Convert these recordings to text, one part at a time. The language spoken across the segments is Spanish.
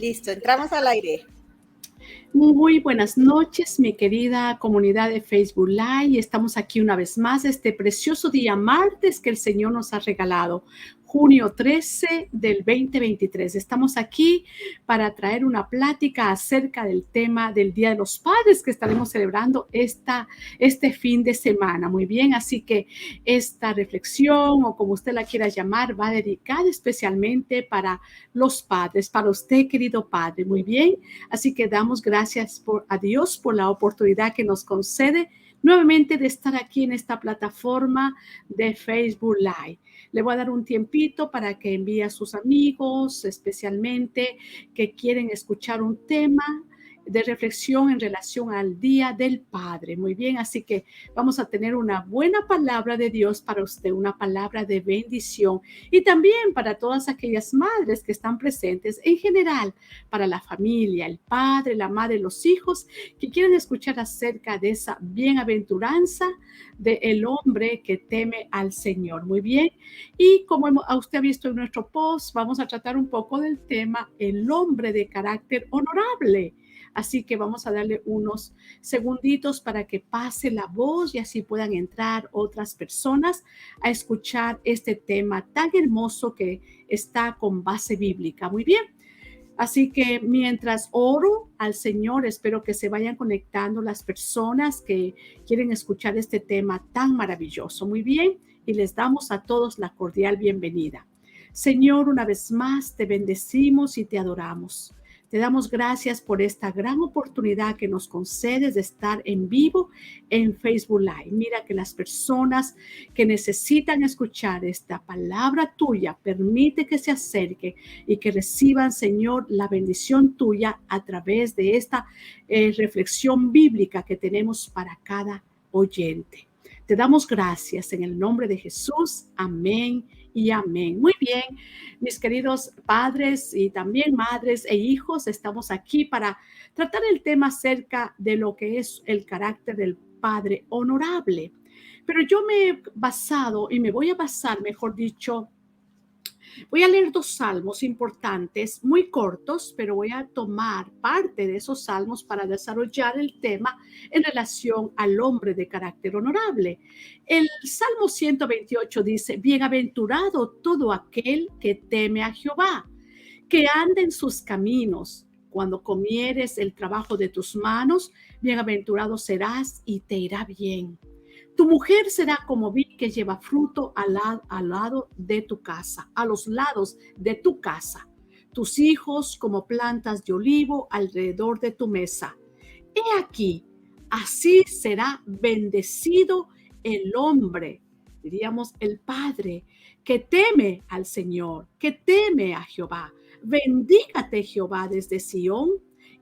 Listo, entramos al aire. Muy buenas noches, mi querida comunidad de Facebook Live. Estamos aquí una vez más este precioso día martes que el Señor nos ha regalado, junio 13 del 2023. Estamos aquí para traer una plática acerca del tema del Día de los Padres que estaremos celebrando este fin de semana. Muy bien, así que esta reflexión, o como usted la quiera llamar, va dedicada especialmente para los padres, para usted, querido padre. Muy bien. Así que damos gracias a Dios por la oportunidad que nos concede nuevamente de estar aquí en esta plataforma de Facebook Live. Le voy a dar un tiempito para que envíe a sus amigos, especialmente que quieren escuchar un tema de reflexión en relación al Día del Padre. Muy bien, así que vamos a tener una buena palabra de Dios para usted, una palabra de bendición y también para todas aquellas madres que están presentes en general, para la familia, el padre, la madre, los hijos que quieren escuchar acerca de esa bienaventuranza del hombre que teme al Señor. Muy bien, y como usted ha visto en nuestro post, vamos a tratar un poco del tema el hombre de carácter honorable. Así que vamos a darle unos segunditos para que pase la voz y así puedan entrar otras personas a escuchar este tema tan hermoso que está con base bíblica. Muy bien. Así que mientras oro al Señor, espero que se vayan conectando las personas que quieren escuchar este tema tan maravilloso. Muy bien. Y les damos a todos la cordial bienvenida. Señor, una vez más te bendecimos y te adoramos. Te damos gracias por esta gran oportunidad que nos concedes de estar en vivo en Facebook Live. Mira que las personas que necesitan escuchar esta palabra tuya, permite que se acerquen y que reciban, Señor, la bendición tuya a través de esta reflexión bíblica que tenemos para cada oyente. Te damos gracias en el nombre de Jesús. Amén y amén. Muy bien, mis queridos padres y también madres e hijos, estamos aquí para tratar el tema acerca de lo que es el carácter del padre honorable. Pero yo me he basado y me voy a basar, mejor dicho, voy a leer dos salmos importantes, muy cortos, pero voy a tomar parte de esos salmos para desarrollar el tema en relación al hombre de carácter honorable. El Salmo 128 dice: bienaventurado todo aquel que teme a Jehová, que anda en sus caminos. Cuando comieres el trabajo de tus manos, bienaventurado serás y te irá bien. Tu mujer será como vid que lleva fruto al lado de tu casa, a los lados de tu casa. Tus hijos como plantas de olivo alrededor de tu mesa. He aquí, así será bendecido el hombre, diríamos el padre, que teme al Señor, que teme a Jehová. Bendígate Jehová desde Sión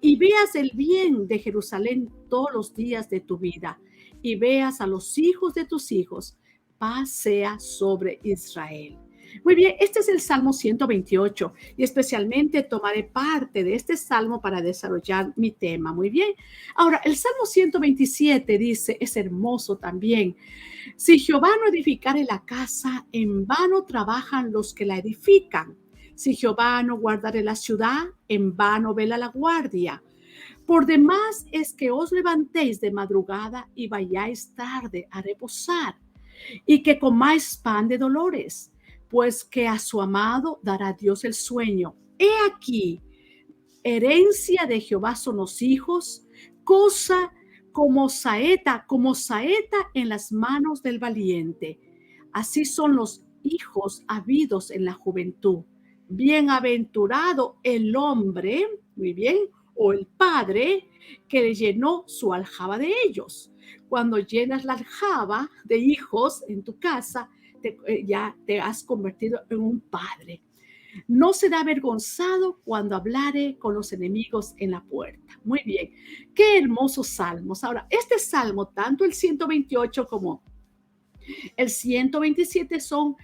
y veas el bien de Jerusalén todos los días de tu vida y veas a los hijos de tus hijos. Paz sea sobre Israel. Muy bien, este es el Salmo 128 y especialmente tomaré parte de este salmo para desarrollar mi tema. Muy bien. Ahora, el Salmo 127 dice, es hermoso también. Si Jehová no edificare la casa, en vano trabajan los que la edifican. Si Jehová no guardare la ciudad, en vano vela la guardia. Por demás es que os levantéis de madrugada y vayáis tarde a reposar, y que comáis pan de dolores, pues que a su amado dará Dios el sueño. He aquí, herencia de Jehová son los hijos, cosa como saeta en las manos del valiente. Así son los hijos habidos en la juventud. Bienaventurado el hombre, muy bien, o el padre que le llenó su aljaba de ellos. Cuando llenas la aljaba de hijos en tu casa, ya te has convertido en un padre. No será avergonzado cuando hablare con los enemigos en la puerta. Muy bien, qué hermosos salmos. Ahora, este salmo, tanto el 128 como el 127 son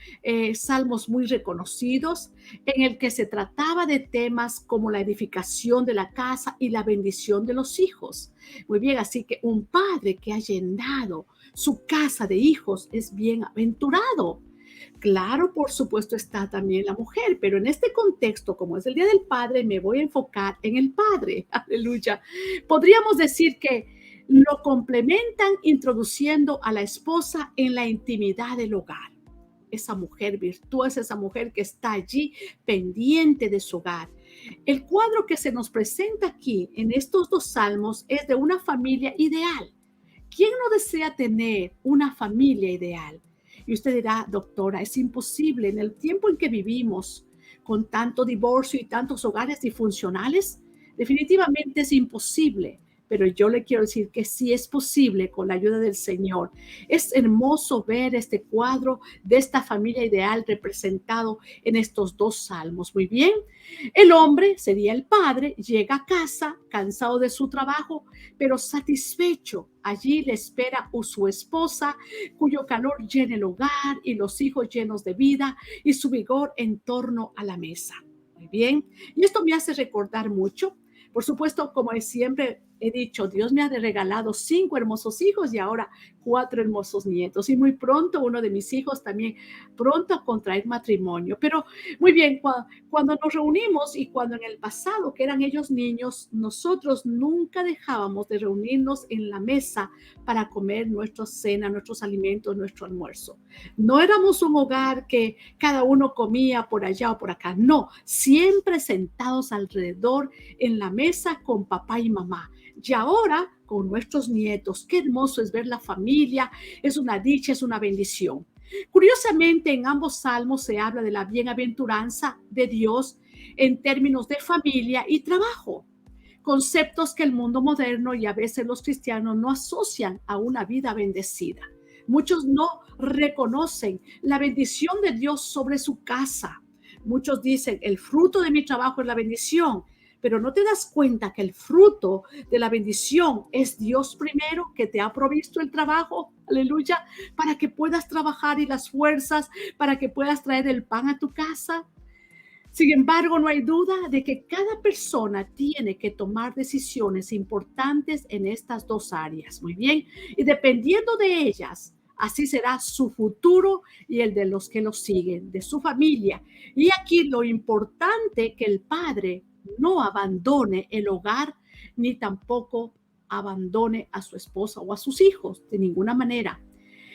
salmos muy reconocidos en el que se trataba de temas como la edificación de la casa y la bendición de los hijos. Muy bien, así que un padre que ha llenado su casa de hijos es bienaventurado. Claro, por supuesto está también la mujer, pero en este contexto, como es el Día del Padre, me voy a enfocar en el padre. Aleluya. Podríamos decir que lo complementan introduciendo a la esposa en la intimidad del hogar. Esa mujer virtuosa, esa mujer que está allí pendiente de su hogar. El cuadro que se nos presenta aquí en estos dos salmos es de una familia ideal. ¿Quién no desea tener una familia ideal? Y usted dirá, doctora, es imposible en el tiempo en que vivimos, con tanto divorcio y tantos hogares disfuncionales. Definitivamente es imposible. Pero yo le quiero decir que sí es posible con la ayuda del Señor. Es hermoso ver este cuadro de esta familia ideal representado en estos dos salmos. Muy bien. El hombre sería el padre, llega a casa cansado de su trabajo, pero satisfecho. Allí le espera su esposa, cuyo calor llena el hogar y los hijos llenos de vida y su vigor en torno a la mesa. Muy bien. Y esto me hace recordar mucho. Por supuesto, como siempre he dicho, Dios me ha regalado 5 hermosos hijos y ahora 4 hermosos nietos. Y muy pronto uno de mis hijos también pronto a contraer matrimonio. Pero muy bien, cuando nos reunimos y cuando en el pasado, que eran ellos niños, nosotros nunca dejábamos de reunirnos en la mesa para comer nuestra cena, nuestros alimentos, nuestro almuerzo. No éramos un hogar que cada uno comía por allá o por acá. No, siempre sentados alrededor en la mesa con papá y mamá. Y ahora con nuestros nietos. Qué hermoso es ver la familia. Es una dicha, es una bendición. Curiosamente, en ambos salmos se habla de la bienaventuranza de Dios en términos de familia y trabajo. Conceptos que el mundo moderno y a veces los cristianos no asocian a una vida bendecida. Muchos no reconocen la bendición de Dios sobre su casa. Muchos dicen, el fruto de mi trabajo es la bendición, pero no te das cuenta que el fruto de la bendición es Dios primero, que te ha provisto el trabajo, aleluya, para que puedas trabajar y las fuerzas, para que puedas traer el pan a tu casa. Sin embargo, no hay duda de que cada persona tiene que tomar decisiones importantes en estas dos áreas. Muy bien. Y dependiendo de ellas, así será su futuro y el de los que lo siguen, de su familia. Y aquí lo importante que el padre no abandone el hogar ni tampoco abandone a su esposa o a sus hijos de ninguna manera.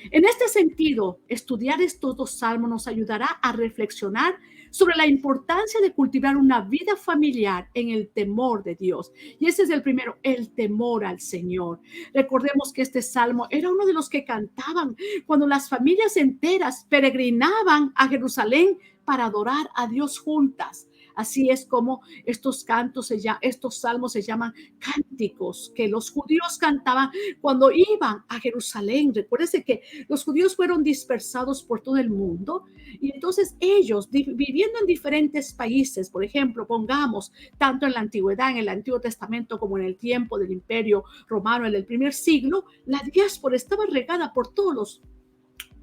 En este sentido, estudiar estos dos salmos nos ayudará a reflexionar sobre la importancia de cultivar una vida familiar en el temor de Dios. Y ese es el primero, el temor al Señor. Recordemos que este salmo era uno de los que cantaban cuando las familias enteras peregrinaban a Jerusalén para adorar a Dios juntas. Así es como estos salmos se llaman cánticos que los judíos cantaban cuando iban a Jerusalén. Recuérdense que los judíos fueron dispersados por todo el mundo y entonces ellos viviendo en diferentes países, por ejemplo, pongamos tanto en la antigüedad, en el Antiguo Testamento como en el tiempo del Imperio Romano en el primer siglo, la diáspora estaba regada por todos los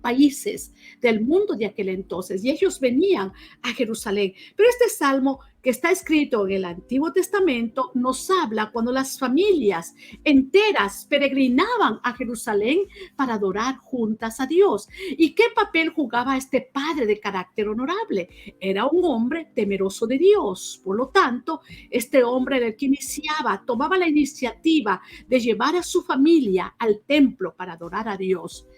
países del mundo de aquel entonces y ellos venían a Jerusalén. Pero este salmo que está escrito en el Antiguo Testamento nos habla cuando las familias enteras peregrinaban a Jerusalén para adorar juntas a Dios. ¿Y qué papel jugaba este padre de carácter honorable? Era un hombre temeroso de Dios. Por lo tanto, este hombre era el que tomaba la iniciativa de llevar a su familia al templo para adorar a Dios.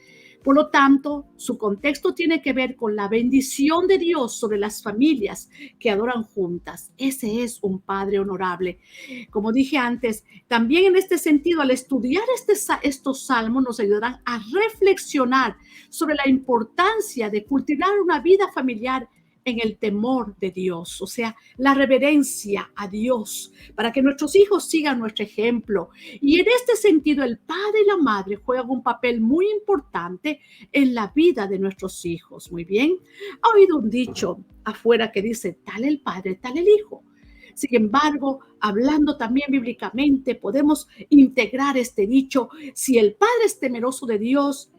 Por lo tanto, su contexto tiene que ver con la bendición de Dios sobre las familias que adoran juntas. Ese es un padre honorable. Como dije antes, también en este sentido, al estudiar estos salmos, nos ayudarán a reflexionar sobre la importancia de cultivar una vida familiar en el temor de Dios, o sea, la reverencia a Dios, para que nuestros hijos sigan nuestro ejemplo. Y en este sentido, el padre y la madre juegan un papel muy importante en la vida de nuestros hijos. Muy bien. Ha oído un dicho afuera que dice, tal el padre, tal el hijo. Sin embargo, hablando también bíblicamente, podemos integrar este dicho: si el padre es temeroso de Dios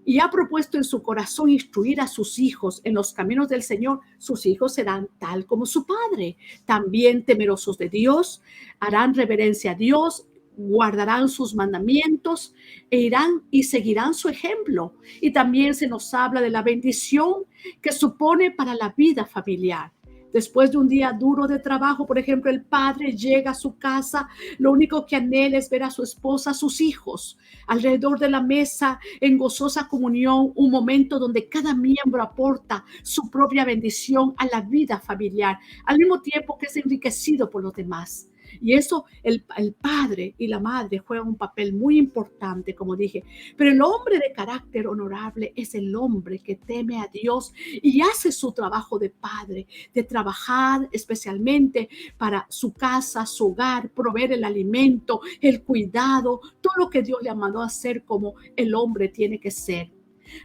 y ha propuesto en su corazón instruir a sus hijos en los caminos del Señor, sus hijos serán tal como su padre, también temerosos de Dios, harán reverencia a Dios, guardarán sus mandamientos e irán y seguirán su ejemplo. Y también se nos habla de la bendición que supone para la vida familiar. Después de un día duro de trabajo, por ejemplo, el padre llega a su casa, lo único que anhela es ver a su esposa, a sus hijos, alrededor de la mesa, en gozosa comunión, un momento donde cada miembro aporta su propia bendición a la vida familiar, al mismo tiempo que es enriquecido por los demás. Y eso, el padre y la madre juegan un papel muy importante, como dije. Pero el hombre de carácter honorable es el hombre que teme a Dios y hace su trabajo de padre, de trabajar especialmente para su casa, su hogar, proveer el alimento, el cuidado, todo lo que Dios le ha mandado a hacer como el hombre tiene que ser.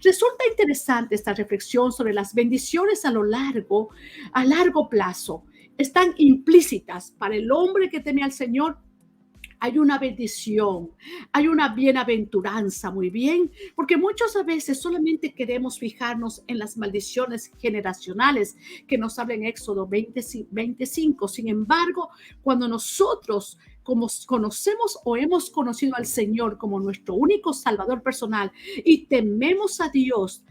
Resulta interesante esta reflexión sobre las bendiciones a largo plazo. Están implícitas para el hombre que teme al Señor. Hay una bendición, hay una bienaventuranza, muy bien, porque muchas veces solamente queremos fijarnos en las maldiciones generacionales que nos habla en Éxodo 25. Sin embargo, cuando nosotros como conocemos o hemos conocido al Señor como nuestro único Salvador personal y tememos a Dios,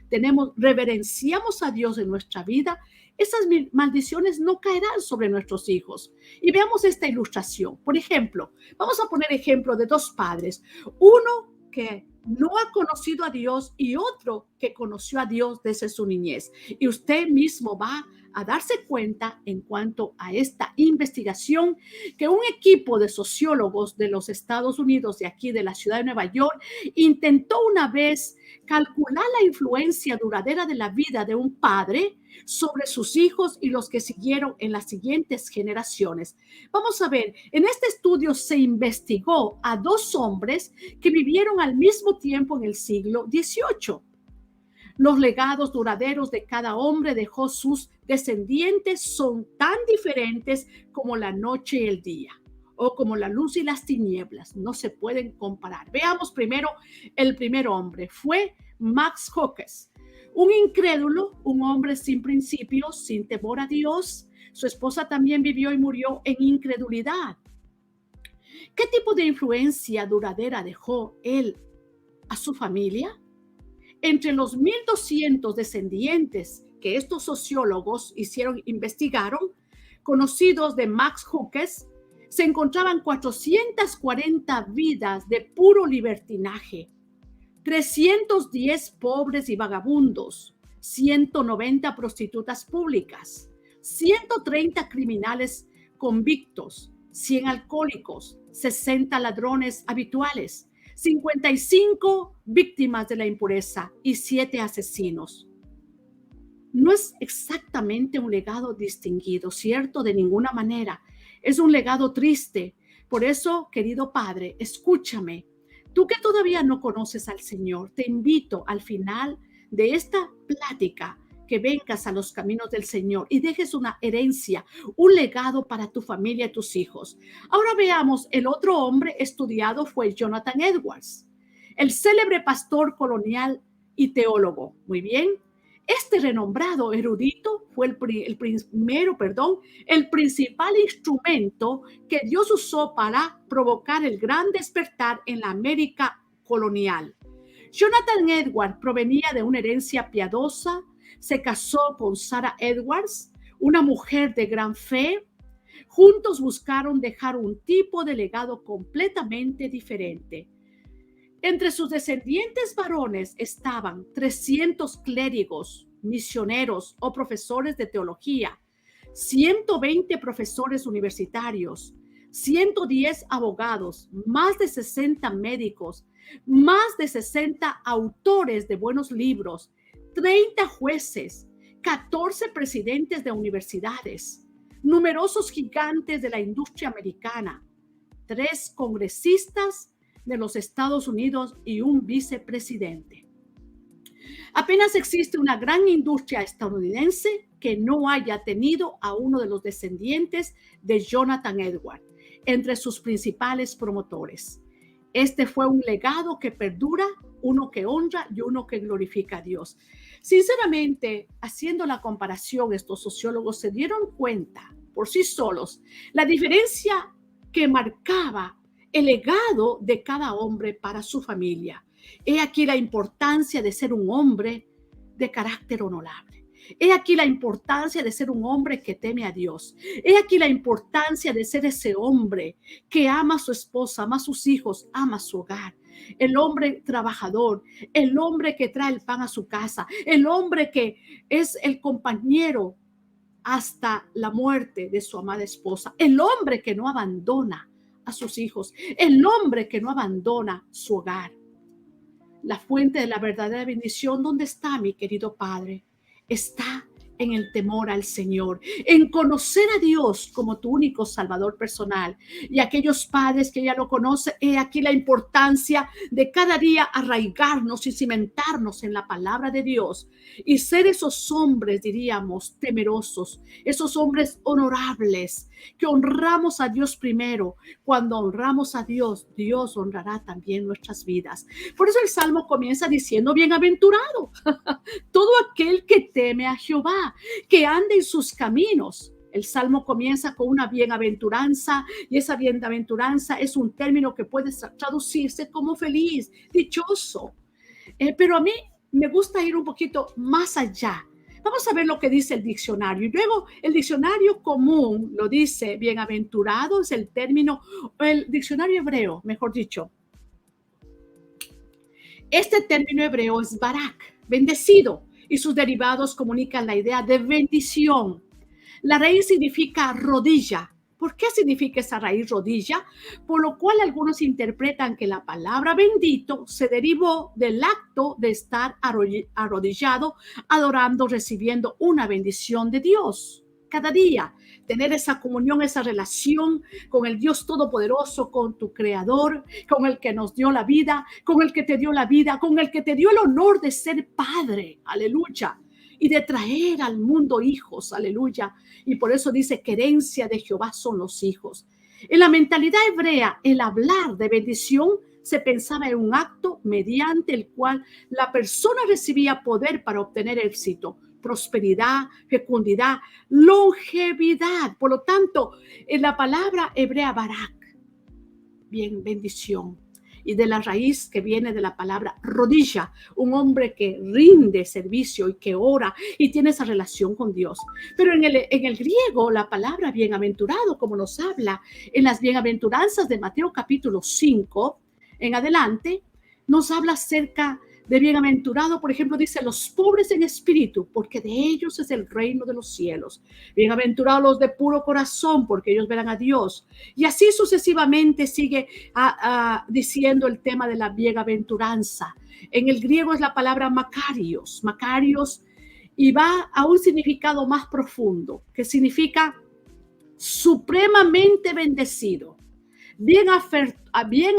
reverenciamos a Dios en nuestra vida, esas maldiciones no caerán sobre nuestros hijos. Y veamos esta ilustración. Por ejemplo, vamos a poner ejemplo de dos padres. Uno que no ha conocido a Dios y otro que conoció a Dios desde su niñez. Y usted mismo va a darse cuenta en cuanto a esta investigación que un equipo de sociólogos de los Estados Unidos, de aquí de la ciudad de Nueva York, intentó una vez calcular la influencia duradera de la vida de un padre sobre sus hijos y los que siguieron en las siguientes generaciones. Vamos a ver, en este estudio se investigó a dos hombres que vivieron al mismo tiempo en el siglo XVIII. Los legados duraderos de cada hombre dejó sus descendientes son tan diferentes como la noche y el día, o como la luz y las tinieblas. No se pueden comparar. Veamos primero el primer hombre. Fue Max Hawkes, un incrédulo, un hombre sin principios, sin temor a Dios. Su esposa también vivió y murió en incredulidad. ¿Qué tipo de influencia duradera dejó él a su familia? Entre los 1,200 descendientes que estos sociólogos investigaron, conocidos de Max Hawkes, se encontraban 440 vidas de puro libertinaje, 310 pobres y vagabundos, 190 prostitutas públicas, 130 criminales convictos, 100 alcohólicos, 60 ladrones habituales, 55 víctimas de la impureza y 7 asesinos. No es exactamente un legado distinguido, ¿cierto? De ninguna manera. Es un legado triste. Por eso, querido padre, escúchame. Tú que todavía no conoces al Señor, te invito al final de esta plática que vengas a los caminos del Señor y dejes una herencia, un legado para tu familia y tus hijos. Ahora veamos, el otro hombre estudiado fue Jonathan Edwards, el célebre pastor colonial y teólogo. Muy bien. Este renombrado erudito fue el principal instrumento que Dios usó para provocar el gran despertar en la América colonial. Jonathan Edwards provenía de una herencia piadosa, se casó con Sarah Edwards, una mujer de gran fe. Juntos buscaron dejar un tipo de legado completamente diferente. Entre sus descendientes varones estaban 300 clérigos, misioneros o profesores de teología, 120 profesores universitarios, 110 abogados, más de 60 médicos, más de 60 autores de buenos libros, 30 jueces, 14 presidentes de universidades, numerosos gigantes de la industria americana, 3 congresistas de los Estados Unidos y un vicepresidente. Apenas existe una gran industria estadounidense que no haya tenido a uno de los descendientes de Jonathan Edwards entre sus principales promotores. Este fue un legado que perdura, uno que honra y uno que glorifica a Dios. Sinceramente, haciendo la comparación, estos sociólogos se dieron cuenta por sí solos la diferencia que marcaba el legado de cada hombre para su familia. He aquí la importancia de ser un hombre de carácter honorable. He aquí la importancia de ser un hombre que teme a Dios. He aquí la importancia de ser ese hombre que ama a su esposa, ama a sus hijos, ama su hogar. El hombre trabajador, el hombre que trae el pan a su casa, el hombre que es el compañero hasta la muerte de su amada esposa, el hombre que no abandona a sus hijos, el hombre que no abandona su hogar. La fuente de la verdadera bendición, ¿dónde está, mi querido Padre? Está en el temor al Señor, en conocer a Dios como tu único Salvador personal. Y aquellos padres que ya lo conocen, he aquí la importancia de cada día arraigarnos y cimentarnos en la palabra de Dios y ser esos hombres, diríamos, temerosos, esos hombres honorables, que honramos a Dios primero. Cuando honramos a Dios, Dios honrará también nuestras vidas. Por eso el Salmo comienza diciendo, bienaventurado todo aquel que teme a Jehová, que ande en sus caminos. El Salmo comienza con una bienaventuranza y esa bienaventuranza es un término que puede traducirse como feliz, dichoso. Pero a mí me gusta ir un poquito más allá. Vamos a ver lo que dice el diccionario. Y luego el diccionario común lo dice, bienaventurado es el término, el diccionario hebreo, mejor dicho. Este término hebreo es barak, bendecido, y sus derivados comunican la idea de bendición. La raíz significa rodilla. ¿Por qué significa esa raíz rodilla? Por lo cual algunos interpretan que la palabra bendito se derivó del acto de estar arrodillado, adorando, recibiendo una bendición de Dios. Cada día, tener esa comunión, esa relación con el Dios Todopoderoso, con tu Creador, con el que nos dio la vida, con el que te dio la vida, con el que te dio el honor de ser padre, aleluya, y de traer al mundo hijos, aleluya. Y por eso dice que herencia de Jehová son los hijos. En la mentalidad hebrea, el hablar de bendición se pensaba en un acto mediante el cual la persona recibía poder para obtener éxito, prosperidad, fecundidad, longevidad. Por lo tanto, en la palabra hebrea barak, bien, bendición, y de la raíz que viene de la palabra rodilla, un hombre que rinde servicio y que ora y tiene esa relación con Dios. Pero en el griego, la palabra bienaventurado, como nos habla en las bienaventuranzas de Mateo capítulo 5 en adelante, nos habla acerca de bienaventurado, por ejemplo, dice los pobres en espíritu, porque de ellos es el reino de los cielos. Bienaventurados los de puro corazón, porque ellos verán a Dios. Y así sucesivamente sigue diciendo el tema de la bienaventuranza. En el griego es la palabra makarios, makarios, y va a un significado más profundo, que significa supremamente bendecido, bien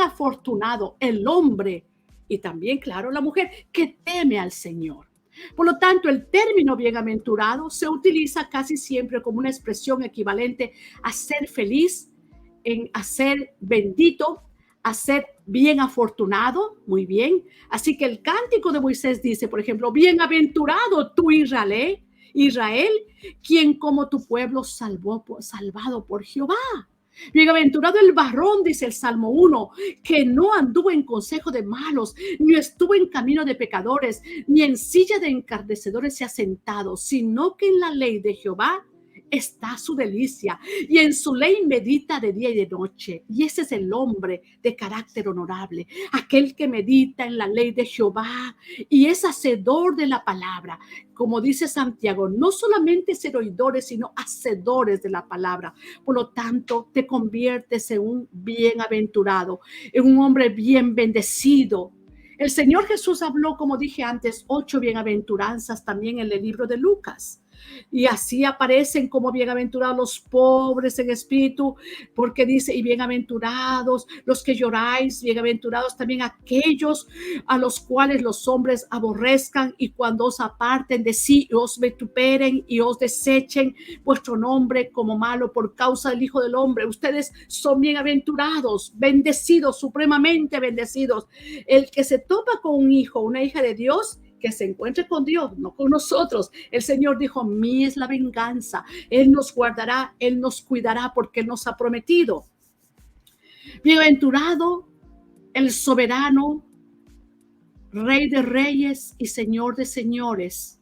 afortunado el hombre y también, claro, la mujer que teme al Señor. Por lo tanto, el término bienaventurado se utiliza casi siempre como una expresión equivalente a ser feliz, a ser bendito, a ser bien afortunado, muy bien. Así que el cántico de Moisés dice, por ejemplo, bienaventurado tú Israel, quien como tu pueblo salvado por Jehová. Bienaventurado el varón, dice el Salmo 1, que no anduvo en consejo de malos, ni estuvo en camino de pecadores, ni en silla de encarnecedores se ha sentado, sino que en la ley de Jehová está su delicia, y en su ley medita de día y de noche. Y ese es el hombre de carácter honorable, aquel que medita en la ley de Jehová y es hacedor de la palabra. Como dice Santiago, no solamente ser oidores, sino hacedores de la palabra. Por lo tanto, te conviertes en un bienaventurado, en un hombre bien bendecido. El Señor Jesús habló, como dije antes, 8 bienaventuranzas también en el libro de Lucas. Y así aparecen como bienaventurados los pobres en espíritu, porque dice, y bienaventurados los que lloráis, bienaventurados también aquellos a los cuales los hombres aborrezcan y cuando os aparten de sí, os vituperen y os desechen vuestro nombre como malo por causa del Hijo del Hombre. Ustedes son bienaventurados, bendecidos, supremamente bendecidos. El que se topa con un hijo, una hija de Dios, que se encuentre con Dios, no con nosotros. El Señor dijo, mí es la venganza. Él nos guardará, Él nos cuidará porque Él nos ha prometido. Bienaventurado el soberano, Rey de reyes y Señor de señores.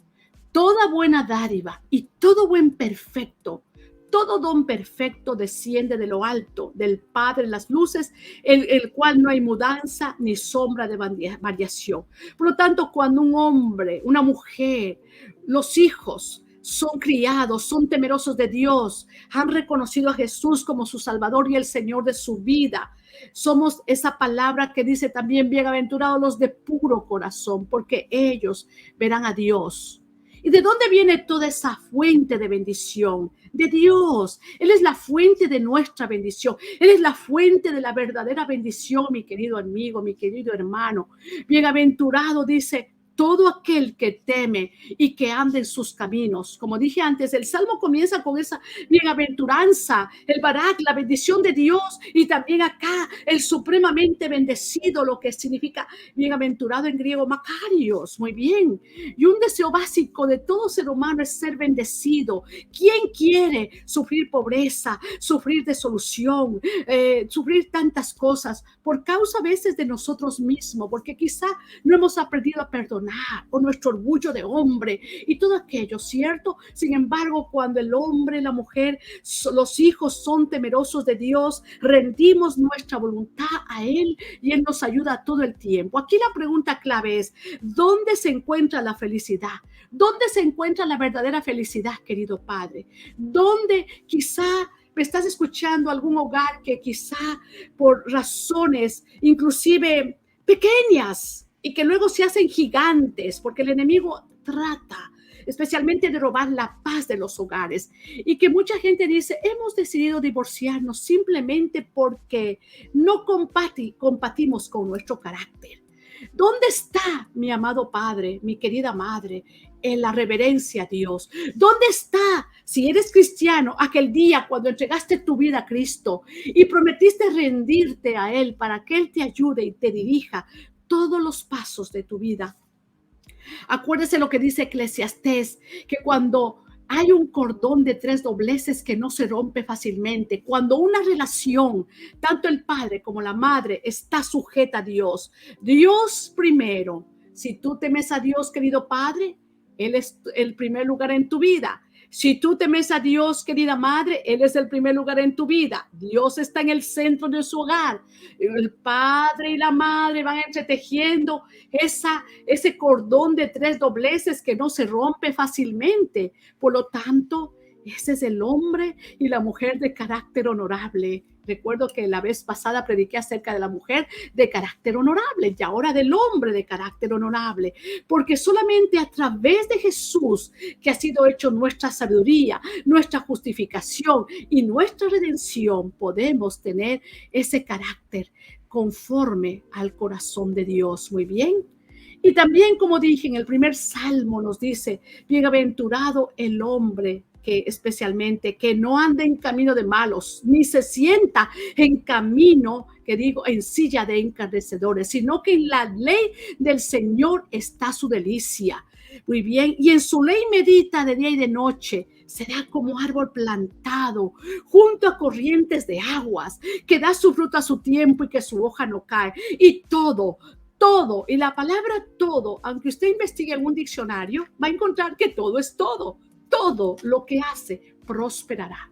Toda buena dádiva y todo buen perfecto, todo don perfecto desciende de lo alto, del Padre de las luces, el cual no hay mudanza ni sombra de variación. Por lo tanto, cuando un hombre, una mujer, los hijos son criados, son temerosos de Dios, han reconocido a Jesús como su Salvador y el Señor de su vida, somos esa palabra que dice también: bienaventurados los de puro corazón, porque ellos verán a Dios. ¿Y de dónde viene toda esa fuente de bendición? De Dios. Él es la fuente de nuestra bendición. Él es la fuente de la verdadera bendición, mi querido amigo, mi querido hermano. Bienaventurado, dice, todo aquel que teme y que anda en sus caminos. Como dije antes, el Salmo comienza con esa bienaventuranza, el Barak, la bendición de Dios, y también acá el supremamente bendecido, lo que significa bienaventurado en griego, Makarios. Muy bien. Y un deseo básico de todo ser humano es ser bendecido. ¿Quién quiere sufrir pobreza, sufrir desolución, sufrir tantas cosas por causa a veces de nosotros mismos? Porque quizá no hemos aprendido a perdonar, o nuestro orgullo de hombre y todo aquello, ¿cierto? Sin embargo, cuando el hombre, la mujer, los hijos son temerosos de Dios, rendimos nuestra voluntad a Él y Él nos ayuda todo el tiempo. Aquí la pregunta clave es: ¿dónde se encuentra la felicidad? ¿Dónde se encuentra la verdadera felicidad, querido Padre? ¿Dónde quizá me estás escuchando algún hogar que quizá por razones inclusive pequeñas y que luego se hacen gigantes, porque el enemigo trata especialmente de robar la paz de los hogares, y que mucha gente dice: hemos decidido divorciarnos simplemente porque no compatimos con nuestro carácter? ¿Dónde está, mi amado padre, mi querida madre, en la reverencia a Dios? ¿Dónde está, si eres cristiano, aquel día cuando entregaste tu vida a Cristo y prometiste rendirte a Él para que Él te ayude y te dirija todos los pasos de tu vida? Acuérdese lo que dice Eclesiastés, que cuando hay un cordón de 3 dobleces que no se rompe fácilmente, cuando una relación, tanto el padre como la madre, está sujeta a Dios, Dios primero. Si tú temes a Dios, querido padre, Él es el primer lugar en tu vida. Si tú temes a Dios, querida madre, Él es el primer lugar en tu vida. Dios está en el centro de su hogar. El padre y la madre van entretejiendo ese cordón de 3 dobleces que no se rompe fácilmente. Por lo tanto, ese es el hombre y la mujer de carácter honorable. Recuerdo que la vez pasada prediqué acerca de la mujer de carácter honorable y ahora del hombre de carácter honorable, porque solamente a través de Jesús, que ha sido hecho nuestra sabiduría, nuestra justificación y nuestra redención, podemos tener ese carácter conforme al corazón de Dios. Muy bien. Y también, como dije, en el primer salmo nos dice: bienaventurado el hombre que especialmente que no anda en camino de malos, ni se sienta en camino, que digo, en silla de encarnecedores, sino que en la ley del Señor está su delicia. Muy bien, y en su ley medita de día y de noche. Será como árbol plantado junto a corrientes de aguas, que da su fruto a su tiempo y que su hoja no cae. Y todo, y la palabra todo, aunque usted investigue en un diccionario, va a encontrar que todo es todo. Todo lo que hace prosperará.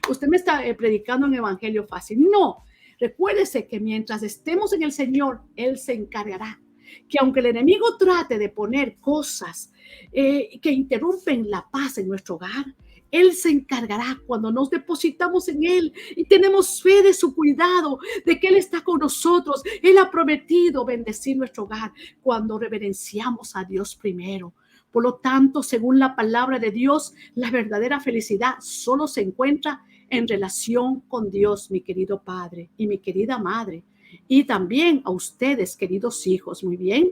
Usted me está predicando un evangelio fácil. No, recuérdese que mientras estemos en el Señor, Él se encargará. Que aunque el enemigo trate de poner cosas que interrumpen la paz en nuestro hogar, Él se encargará cuando nos depositamos en Él y tenemos fe de su cuidado, de que Él está con nosotros. Él ha prometido bendecir nuestro hogar cuando reverenciamos a Dios primero. Por lo tanto, según la palabra de Dios, la verdadera felicidad solo se encuentra en relación con Dios, mi querido padre y mi querida madre, y también a ustedes, queridos hijos. Muy bien.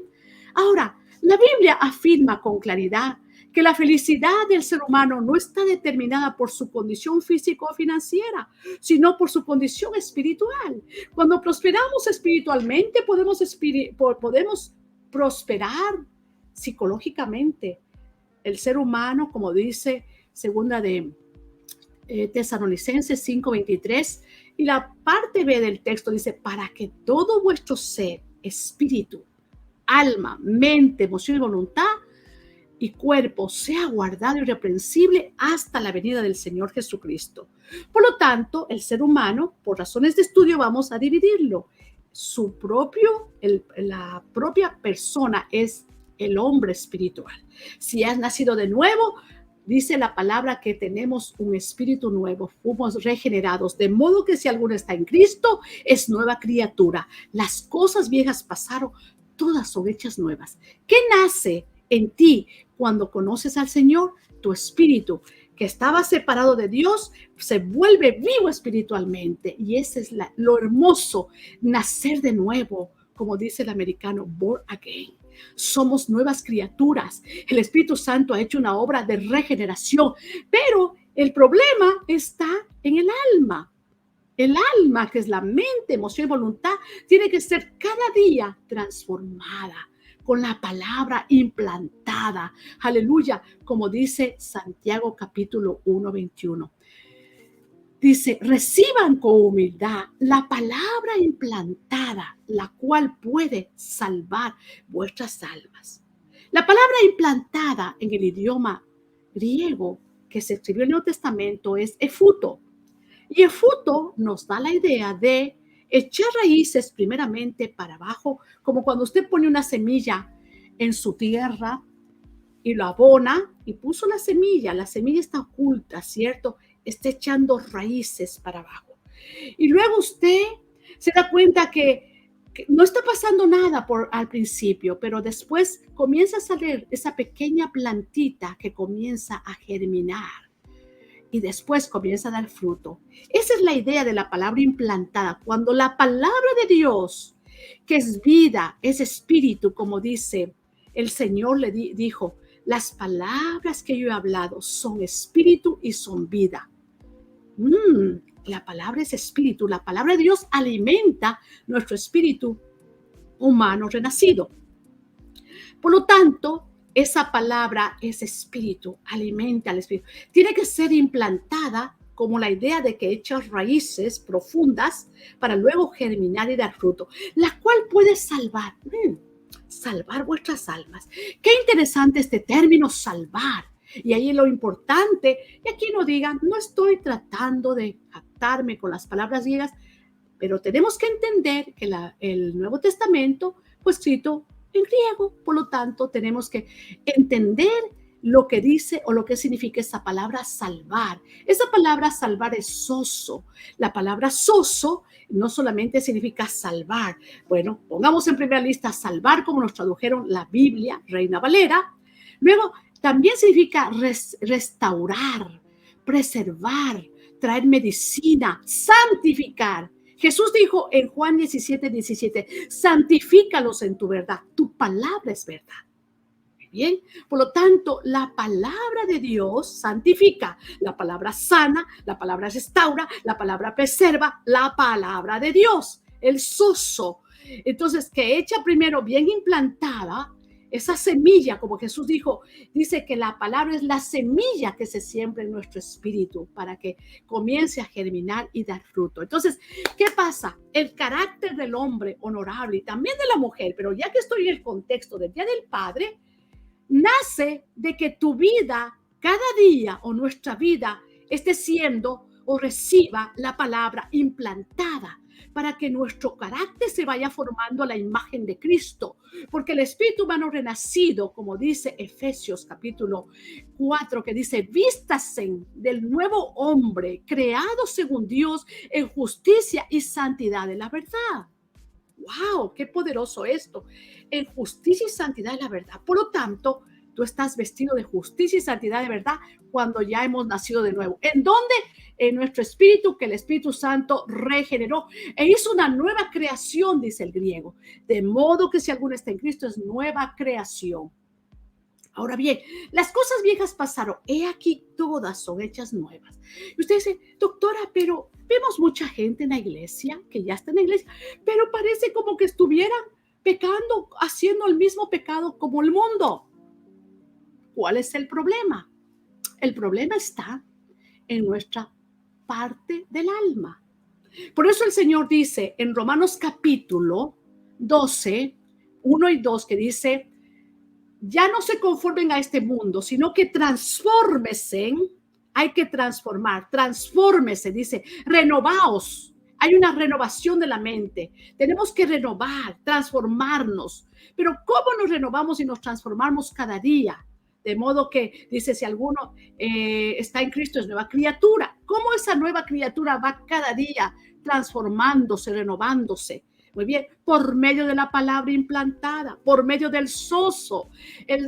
Ahora, la Biblia afirma con claridad que la felicidad del ser humano no está determinada por su condición física o financiera, sino por su condición espiritual. Cuando prosperamos espiritualmente, podemos prosperar psicológicamente. El ser humano, como dice segunda de Tesalonicenses 5:23, y la parte B del texto dice, para que todo vuestro ser, espíritu, alma, mente, emoción y voluntad y cuerpo sea guardado irreprensible hasta la venida del Señor Jesucristo. Por lo tanto, el ser humano, por razones de estudio, vamos a dividirlo. La propia persona es el hombre espiritual. Si has nacido de nuevo, dice la palabra que tenemos un espíritu nuevo, fuimos regenerados, de modo que si alguno está en Cristo, es nueva criatura. Las cosas viejas pasaron, todas son hechas nuevas. ¿Qué nace en ti cuando conoces al Señor? Tu espíritu, que estaba separado de Dios, se vuelve vivo espiritualmente. Y ese es lo hermoso, nacer de nuevo, como dice el americano, born again. Somos nuevas criaturas. El Espíritu Santo ha hecho una obra de regeneración, pero el problema está en el alma. El alma, que es la mente, emoción y voluntad, tiene que ser cada día transformada con la palabra implantada. Aleluya, como dice Santiago capítulo 1:21. Dice, reciban con humildad la palabra implantada, la cual puede salvar vuestras almas. La palabra implantada en el idioma griego que se escribió en el Nuevo Testamento es efuto. Y efuto nos da la idea de echar raíces primeramente para abajo, como cuando usted pone una semilla en su tierra y lo abona y puso la semilla está oculta, ¿cierto? Está echando raíces para abajo. Y luego usted se da cuenta que no está pasando nada al principio, pero después comienza a salir esa pequeña plantita que comienza a germinar y después comienza a dar fruto. Esa es la idea de la palabra implantada. Cuando la palabra de Dios, que es vida, es espíritu, como dice el Señor le dijo, las palabras que yo he hablado son espíritu y son vida. La palabra es espíritu. La palabra de Dios alimenta nuestro espíritu humano renacido. Por lo tanto, esa palabra es espíritu, alimenta al espíritu. Tiene que ser implantada como la idea de que echa raíces profundas para luego germinar y dar fruto, la cual puede salvar vuestras almas. Qué interesante este término salvar. Y ahí lo importante, y aquí no digan, no estoy tratando de captarme con las palabras griegas, pero tenemos que entender que el Nuevo Testamento fue escrito en griego, por lo tanto tenemos que entender lo que dice o lo que significa esa palabra salvar. Esa palabra salvar es soso. La palabra soso no solamente significa salvar. Bueno, pongamos en primera lista salvar, como nos tradujeron la Biblia, Reina Valera. Luego, también significa restaurar, preservar, traer medicina, santificar. Jesús dijo en Juan 17:17, santifícalos en tu verdad, tu palabra es verdad. Bien, por lo tanto, la palabra de Dios santifica, la palabra sana, la palabra restaura, la palabra preserva, la palabra de Dios, el soso. Entonces, que echa primero bien implantada esa semilla, como Jesús dijo, dice que la palabra es la semilla que se siembra en nuestro espíritu para que comience a germinar y dar fruto. Entonces, ¿qué pasa? El carácter del hombre honorable y también de la mujer, pero ya que estoy en el contexto del Día del Padre, nace de que tu vida, cada día o nuestra vida, esté siendo o reciba la palabra implantada para que nuestro carácter se vaya formando a la imagen de Cristo. Porque el espíritu humano renacido, como dice Efesios capítulo 4, que dice, vístase del nuevo hombre, creado según Dios en justicia y santidad de la verdad. ¡Wow! ¡Qué poderoso esto! En justicia y santidad de la verdad. Por lo tanto, tú estás vestido de justicia y santidad de verdad cuando ya hemos nacido de nuevo. ¿En dónde? En nuestro espíritu, que el Espíritu Santo regeneró e hizo una nueva creación, dice el griego. De modo que si alguno está en Cristo, es nueva creación. Ahora bien, las cosas viejas pasaron. He aquí, todas son hechas nuevas. Y usted dice, doctora, pero vemos mucha gente en la iglesia, que ya está en la iglesia, pero parece como que estuvieran pecando, haciendo el mismo pecado como el mundo. ¿Cuál es el problema? El problema está en nuestra parte del alma. Por eso el Señor dice en Romanos capítulo 12, 1 y 2, que dice, ya no se conformen a este mundo, sino que transfórmese. Hay que transfórmese, dice, renovaos. Hay una renovación de la mente. Tenemos que renovar, transformarnos. Pero ¿cómo nos renovamos y nos transformamos cada día? De modo que, dice, si alguno está en Cristo, es nueva criatura. ¿Cómo esa nueva criatura va cada día transformándose, renovándose? Muy bien, por medio de la palabra implantada, por medio del sozo.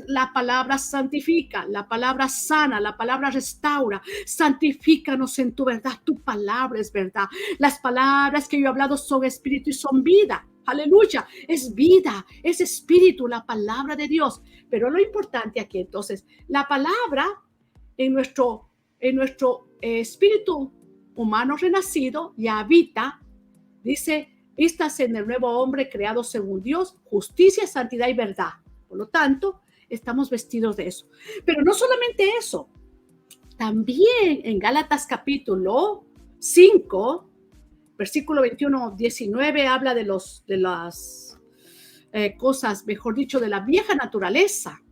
La palabra santifica, la palabra sana, la palabra restaura. Santifícanos en tu verdad, tu palabra es verdad. Las palabras que yo he hablado son espíritu y son vida. Aleluya, es vida, es espíritu, la palabra de Dios. Pero lo importante aquí entonces, la palabra en nuestro espíritu humano renacido ya habita, dice, vistas en el nuevo hombre creado según Dios, justicia, santidad y verdad. Por lo tanto, estamos vestidos de eso. Pero no solamente eso, también en Gálatas capítulo 5, versículo 21-19, habla de las cosas, mejor dicho, de la vieja naturaleza.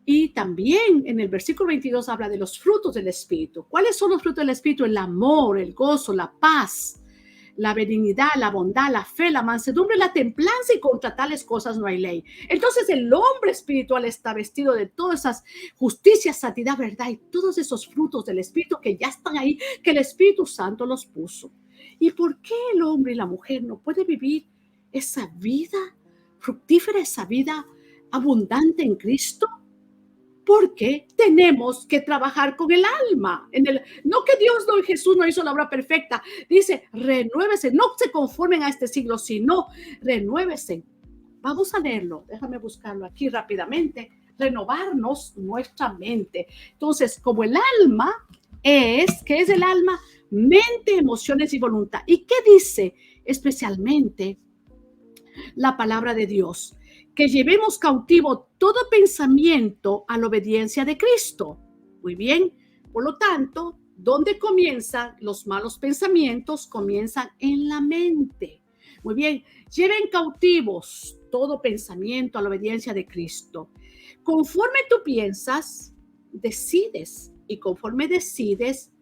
Y también en el versículo 22 habla de los frutos del Espíritu. ¿Cuáles son los frutos del Espíritu? El amor, el gozo, la paz, la benignidad, la bondad, la fe, la mansedumbre, la templanza, y contra tales cosas no hay ley. Entonces el hombre espiritual está vestido de todas esas justicia, santidad, verdad y todos esos frutos del Espíritu que ya están ahí, que el Espíritu Santo los puso. ¿Y por qué el hombre y la mujer no pueden vivir esa vida fructífera, esa vida abundante en Cristo? Porque tenemos que trabajar con el alma. No que Jesús no hizo la obra perfecta. Dice, renuévese, no se conformen a este siglo, sino renuévese. Vamos a leerlo, déjame buscarlo aquí rápidamente. Renovarnos nuestra mente. Entonces, como el alma ¿qué es el alma? Mente, emociones y voluntad. ¿Y qué dice especialmente la palabra de Dios? Que llevemos cautivo todo pensamiento a la obediencia de Cristo. Muy bien, por lo tanto, ¿dónde comienzan los malos pensamientos? Comienzan en la mente. Muy bien, lleven cautivos todo pensamiento a la obediencia de Cristo. Conforme tú piensas, decides, y conforme decides,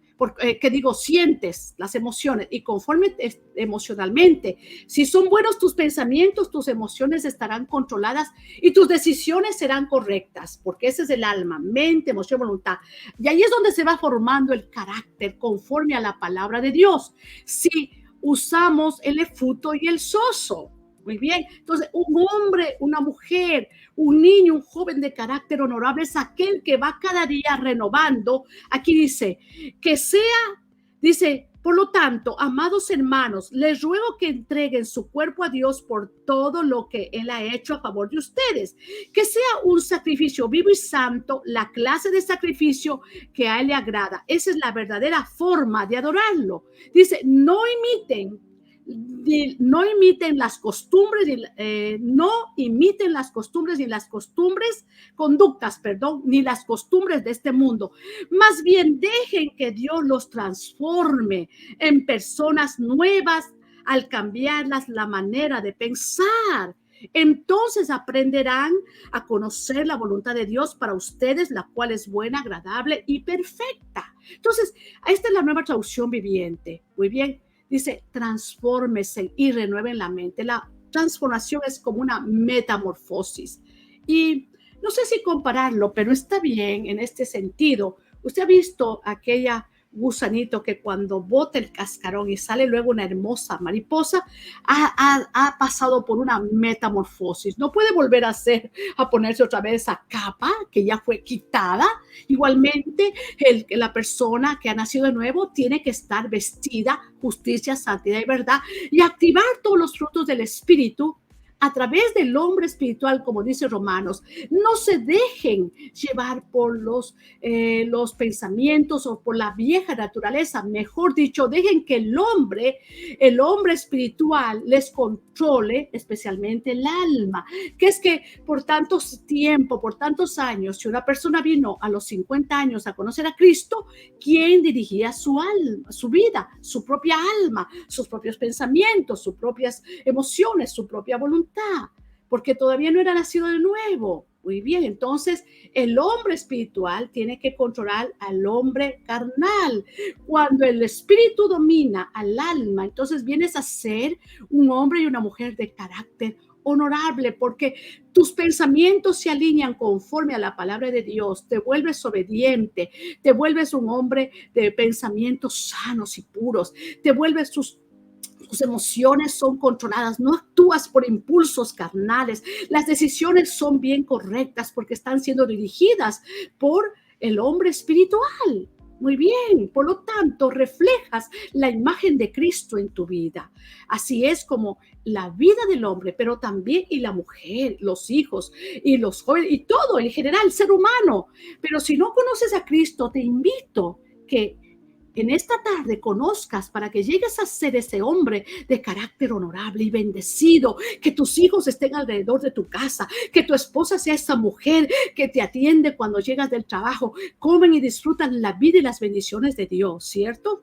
sientes las emociones, y conforme emocionalmente, si son buenos tus pensamientos, tus emociones estarán controladas y tus decisiones serán correctas, porque ese es el alma, mente, emoción, voluntad. Y ahí es donde se va formando el carácter conforme a la palabra de Dios. Si usamos el efuto y el soso. Muy bien, entonces un hombre, una mujer, un niño, un joven de carácter honorable es aquel que va cada día renovando. Aquí dice, por lo tanto, amados hermanos, les ruego que entreguen su cuerpo a Dios por todo lo que Él ha hecho a favor de ustedes. Que sea un sacrificio vivo y santo, la clase de sacrificio que a Él le agrada. Esa es la verdadera forma de adorarlo. Dice, no imiten las costumbres, ni las costumbres de este mundo. Más bien dejen que Dios los transforme en personas nuevas al cambiarlas la manera de pensar. Entonces aprenderán a conocer la voluntad de Dios para ustedes, la cual es buena, agradable y perfecta. Entonces, esta es la Nueva Traducción Viviente. Muy bien. Dice, transfórmese y renueven la mente. La transformación es como una metamorfosis. Y no sé si compararlo, pero está bien en este sentido. Usted ha visto aquella gusanito que cuando bota el cascarón y sale luego una hermosa mariposa, ha pasado por una metamorfosis. No puede volver a ponerse otra vez esa capa que ya fue quitada. Igualmente, la persona que ha nacido de nuevo tiene que estar vestida, justicia, santidad y verdad, y activar todos los frutos del Espíritu a través del hombre espiritual, como dice Romanos. No se dejen llevar por los pensamientos o por la vieja naturaleza. Mejor dicho, dejen que el hombre espiritual les controle, especialmente el alma. Que es que por tanto tiempo, por tantos años, si una persona vino a los 50 años a conocer a Cristo, ¿quién dirigía su alma, su vida, su propia alma, sus propios pensamientos, sus propias emociones, su propia voluntad? Porque todavía no era nacido de nuevo. Muy bien, entonces el hombre espiritual tiene que controlar al hombre carnal. Cuando el espíritu domina al alma, entonces vienes a ser un hombre y una mujer de carácter honorable, porque tus pensamientos se alinean conforme a la palabra de Dios, te vuelves obediente, te vuelves un hombre de pensamientos sanos y puros, te vuelves tus emociones son controladas, no actúas por impulsos carnales, las decisiones son bien correctas porque están siendo dirigidas por el hombre espiritual. Muy bien, por lo tanto, reflejas la imagen de Cristo en tu vida. Así es como la vida del hombre, pero también y la mujer, los hijos y los jóvenes y todo en general, el ser humano. Pero si no conoces a Cristo, te invito que en esta tarde conozcas para que llegues a ser ese hombre de carácter honorable y bendecido, que tus hijos estén alrededor de tu casa, que tu esposa sea esa mujer que te atiende cuando llegas del trabajo, comen y disfrutan la vida y las bendiciones de Dios, ¿cierto?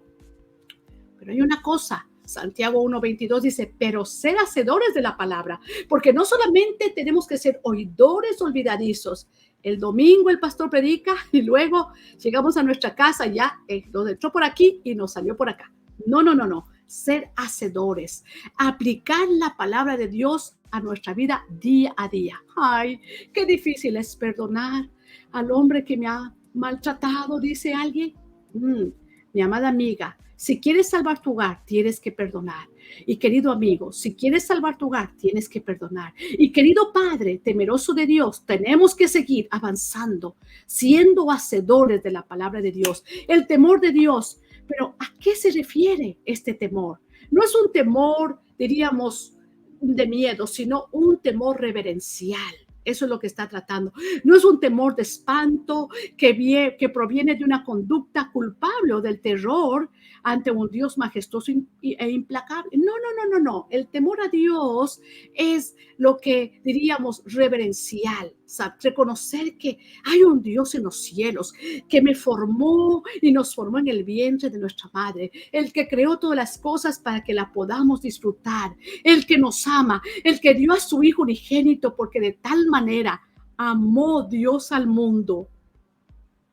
Pero hay una cosa, Santiago 1:22 dice, pero ser hacedores de la palabra, porque no solamente tenemos que ser oidores olvidadizos. El domingo el pastor predica y luego llegamos a nuestra casa, ya nos entró por aquí y nos salió por acá. No, no, no, no. Ser hacedores, aplicar la palabra de Dios a nuestra vida día a día. Ay, qué difícil es perdonar al hombre que me ha maltratado, dice alguien. Mi amada amiga, si quieres salvar tu hogar, tienes que perdonar. Y querido amigo, si quieres salvar tu hogar, tienes que perdonar. Y querido padre, temeroso de Dios, tenemos que seguir avanzando, siendo hacedores de la palabra de Dios. El temor de Dios. Pero ¿a qué se refiere este temor? No es un temor, diríamos, de miedo, sino un temor reverencial. Eso es lo que está tratando. No es un temor de espanto que proviene de una conducta culpable o del terror ante un Dios majestuoso e implacable. No, no, no, no, no. El temor a Dios es lo que diríamos reverencial. O sea, reconocer que hay un Dios en los cielos que me formó y nos formó en el vientre de nuestra madre. El que creó todas las cosas para que la podamos disfrutar. El que nos ama. El que dio a su Hijo unigénito porque de tal manera amó Dios al mundo,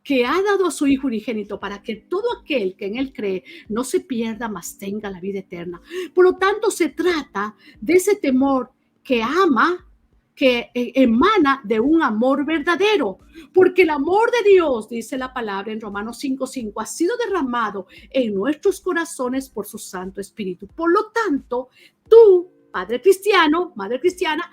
que ha dado a su Hijo unigénito para que todo aquel que en él cree no se pierda, mas tenga la vida eterna. Por lo tanto, se trata de ese temor que ama, que emana de un amor verdadero, porque el amor de Dios, dice la palabra en Romanos 5:5, ha sido derramado en nuestros corazones por su Santo Espíritu. Por lo tanto, tú, padre cristiano, madre cristiana,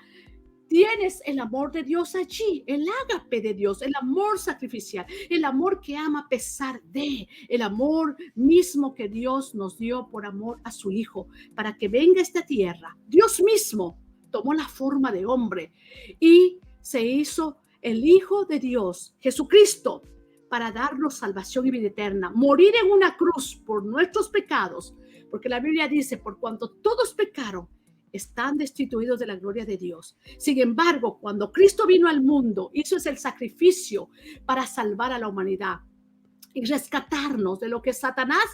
tienes el amor de Dios allí, el ágape de Dios, el amor sacrificial, el amor que ama a pesar de, el amor mismo que Dios nos dio por amor a su Hijo, para que venga a esta tierra. Dios mismo tomó la forma de hombre y se hizo el Hijo de Dios, Jesucristo, para darnos salvación y vida eterna. Morir en una cruz por nuestros pecados, porque la Biblia dice, por cuanto todos pecaron, están destituidos de la gloria de Dios. Sin embargo, cuando Cristo vino al mundo, hizo ese el sacrificio para salvar a la humanidad y rescatarnos de lo que Satanás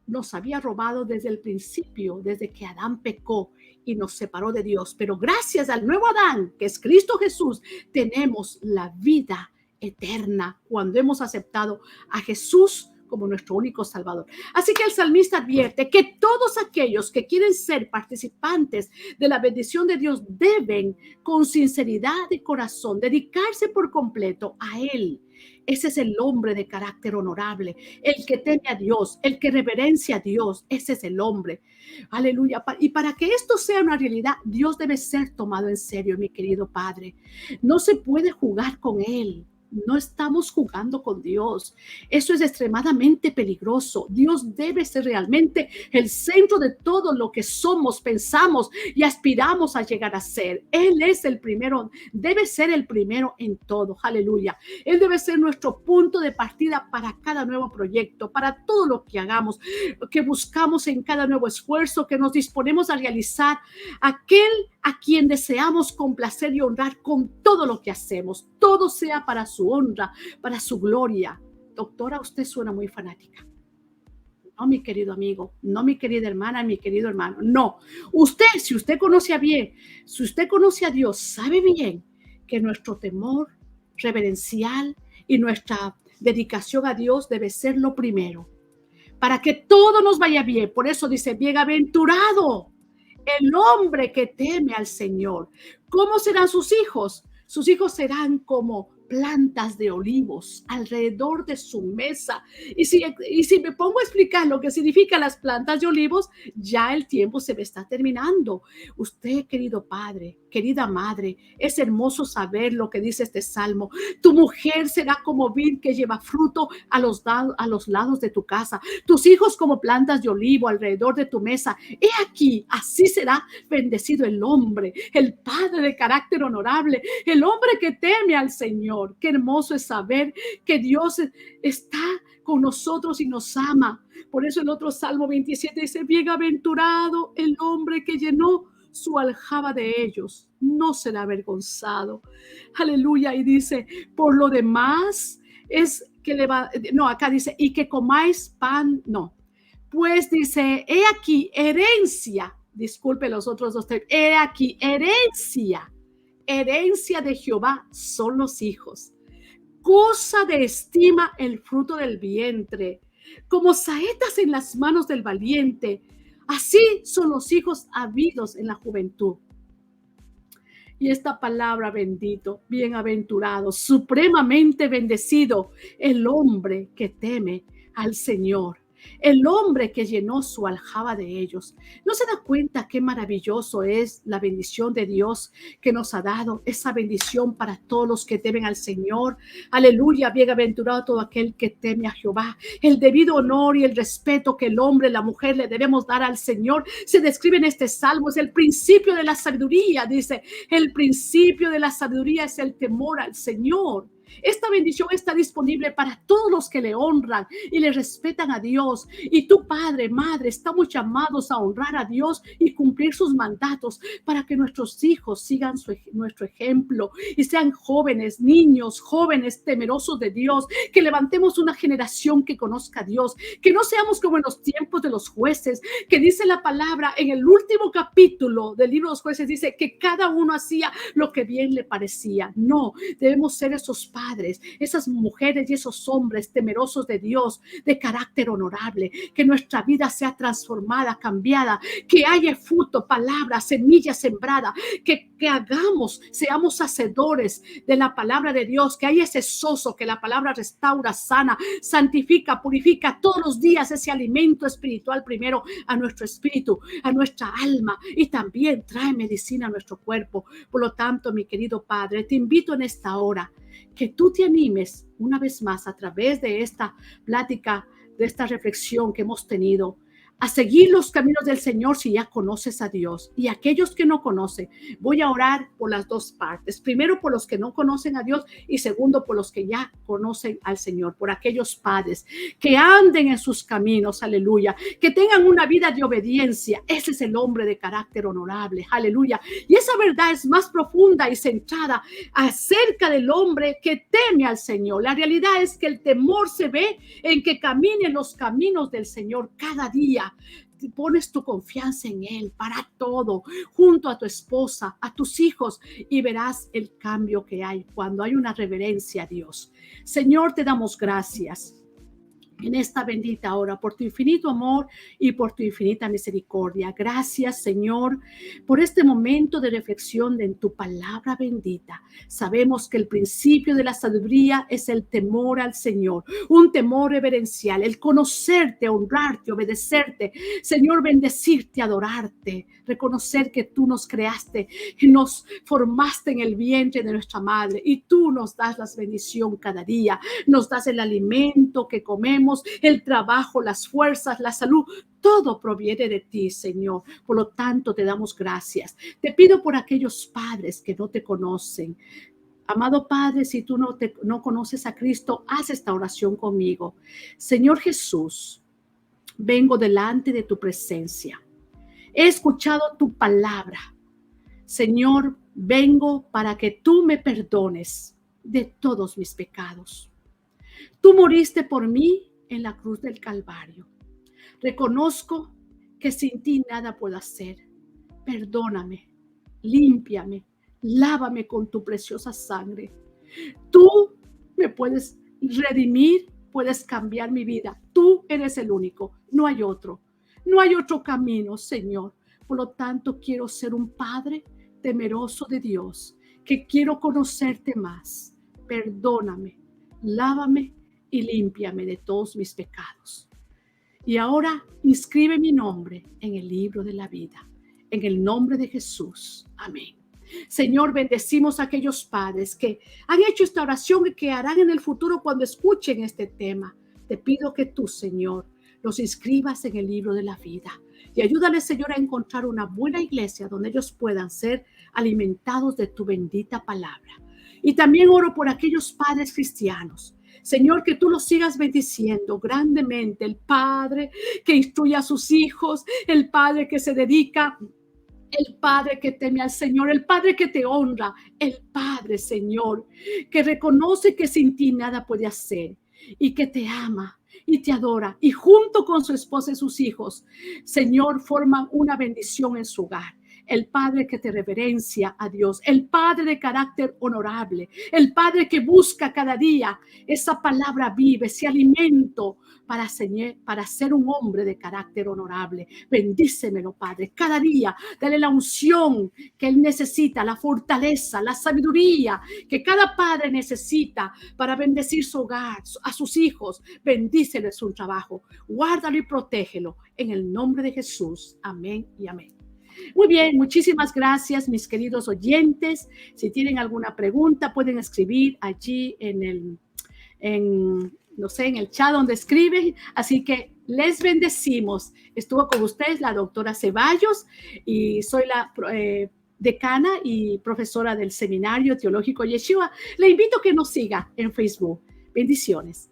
nos había robado desde el principio, desde que Adán pecó y nos separó de Dios. Pero gracias al nuevo Adán, que es Cristo Jesús, tenemos la vida eterna cuando hemos aceptado a Jesús como nuestro único Salvador. Así que el salmista advierte que todos aquellos que quieren ser participantes de la bendición de Dios deben, con sinceridad de corazón, dedicarse por completo a Él. Ese es el hombre de carácter honorable, el que teme a Dios, el que reverencia a Dios. Ese es el hombre. Aleluya. Y para que esto sea una realidad, Dios debe ser tomado en serio, mi querido Padre. No se puede jugar con Él. No estamos jugando con Dios. Eso es extremadamente peligroso. Dios debe ser realmente el centro de todo lo que somos, pensamos y aspiramos a llegar a ser. Él es el primero, debe ser el primero en todo. Aleluya. Él debe ser nuestro punto de partida para cada nuevo proyecto, para todo lo que hagamos, que buscamos en cada nuevo esfuerzo, que nos disponemos a realizar. Aquel a quien deseamos complacer y honrar con todo lo que hacemos. Todo sea para su honra, para su gloria. Doctora, usted suena muy fanática. No, mi querido amigo, no, mi querida hermana, mi querido hermano, no. Usted, si usted conoce a bien, si usted conoce a Dios, sabe bien que nuestro temor reverencial y nuestra dedicación a Dios debe ser lo primero, para que todo nos vaya bien. Por eso dice, bienaventurado el hombre que teme al Señor. ¿Cómo serán sus hijos? Sus hijos serán como plantas de olivos alrededor de su mesa. Y si me pongo a explicar lo que significan las plantas de olivos, ya el tiempo se me está terminando. Usted, querido padre, querida madre, es hermoso saber lo que dice este salmo. Tu mujer será como vid que lleva fruto a los lados de tu casa, tus hijos como plantas de olivo alrededor de tu mesa. He aquí, así será bendecido el hombre, el padre de carácter honorable, el hombre que teme al Señor. Qué hermoso es saber que Dios está con nosotros y nos ama. Por eso el otro Salmo 27 dice, bienaventurado el hombre que llenó su aljaba de ellos, no será avergonzado. Aleluya. Y dice, por lo demás es que le va, no, acá dice, y que comáis pan, no. Pues dice, he aquí herencia, disculpe los otros dos, he aquí herencia de Jehová son los hijos, cosa de estima el fruto del vientre, como saetas en las manos del valiente, así son los hijos habidos en la juventud. Y esta palabra bendito, bienaventurado, supremamente bendecido, el hombre que teme al Señor, el hombre que llenó su aljaba de ellos. ¿No se da cuenta qué maravilloso es la bendición de Dios que nos ha dado? Esa bendición para todos los que temen al Señor. Aleluya, bienaventurado todo aquel que teme a Jehová. El debido honor y el respeto que el hombre y la mujer le debemos dar al Señor se describe en este salmo. Es el principio de la sabiduría, dice. El principio de la sabiduría es el temor al Señor. Esta bendición está disponible para todos los que le honran y le respetan a Dios. Y tu padre, madre, estamos llamados a honrar a Dios y cumplir sus mandatos para que nuestros hijos sigan nuestro ejemplo y sean jóvenes, niños, jóvenes temerosos de Dios, que levantemos una generación que conozca a Dios, que no seamos como en los tiempos de los jueces, que dice la palabra en el último capítulo del libro de los jueces, dice que cada uno hacía lo que bien le parecía. No, debemos ser esos padres, esas mujeres y esos hombres temerosos de Dios, de carácter honorable, que nuestra vida sea transformada, cambiada, que haya fruto, palabra, semilla sembrada, que hagamos, seamos hacedores de la palabra de Dios, que haya ese soso que la palabra restaura, sana, santifica, purifica todos los días ese alimento espiritual primero a nuestro espíritu, a nuestra alma y también trae medicina a nuestro cuerpo. Por lo tanto, mi querido Padre, te invito en esta hora que tú te animes una vez más a través de esta plática, de esta reflexión que hemos tenido, a seguir los caminos del Señor si ya conoces a Dios. Y aquellos que no conocen, voy a orar por las dos partes. Primero por los que no conocen a Dios y segundo por los que ya conocen al Señor, por aquellos padres que anden en sus caminos, aleluya, que tengan una vida de obediencia. Ese es el hombre de carácter honorable, aleluya. Y esa verdad es más profunda y centrada acerca del hombre que teme al Señor. La realidad es que el temor se ve en que camine los caminos del Señor cada día. Pones tu confianza en Él para todo, junto a tu esposa, a tus hijos, y verás el cambio que hay cuando hay una reverencia a Dios. Señor, te damos gracias en esta bendita hora, por tu infinito amor y por tu infinita misericordia. Gracias, Señor, por este momento de reflexión en tu palabra bendita. Sabemos que el principio de la sabiduría es el temor al Señor, un temor reverencial, el conocerte, honrarte, obedecerte, Señor, bendecirte, adorarte, reconocer que tú nos creaste y nos formaste en el vientre de nuestra madre y tú nos das las bendiciones cada día, nos das el alimento que comemos, el trabajo, las fuerzas, la salud, todo proviene de ti, Señor. Por lo tanto, te damos gracias. Te pido por aquellos padres que no te conocen. Amado Padre, si tú no conoces a Cristo, haz esta oración conmigo. Señor Jesús, vengo delante de tu presencia. He escuchado tu palabra. Señor, vengo para que tú me perdones de todos mis pecados. Tú moriste por mí en la cruz del Calvario. Reconozco que sin ti nada puedo hacer. Perdóname, límpiame, lávame con tu preciosa sangre. Tú me puedes redimir, puedes cambiar mi vida. Tú eres el único, no hay otro. No hay otro camino, Señor. Por lo tanto, quiero ser un padre temeroso de Dios, que quiero conocerte más. Perdóname, lávame y límpiame de todos mis pecados. Y ahora inscribe mi nombre en el libro de la vida. En el nombre de Jesús. Amén. Señor, bendecimos a aquellos padres que han hecho esta oración y que harán en el futuro cuando escuchen este tema. Te pido que tú, Señor, los inscribas en el libro de la vida y ayúdales, Señor, a encontrar una buena iglesia donde ellos puedan ser alimentados de tu bendita palabra. Y también oro por aquellos padres cristianos. Señor, que tú los sigas bendiciendo grandemente. El padre que instruye a sus hijos, el padre que se dedica, el padre que teme al Señor, el padre que te honra, el padre, Señor, que reconoce que sin ti nada puede hacer y que te ama y te adora. Y junto con su esposa y sus hijos, Señor, forman una bendición en su hogar. El padre que te reverencia a Dios, el padre de carácter honorable, el padre que busca cada día esa palabra viva, ese alimento para ser un hombre de carácter honorable. Bendícemelo, Padre, cada día. Dale la unción que él necesita, la fortaleza, la sabiduría que cada padre necesita para bendecir su hogar, a sus hijos. Bendícele su trabajo. Guárdalo y protégelo en el nombre de Jesús. Amén y amén. Muy bien, muchísimas gracias, mis queridos oyentes. Si tienen alguna pregunta, pueden escribir allí en el chat donde escriben. Así que les bendecimos. Estuvo con ustedes la doctora Ceballos y soy la decana y profesora del Seminario Teológico Yeshua. Le invito a que nos siga en Facebook. Bendiciones.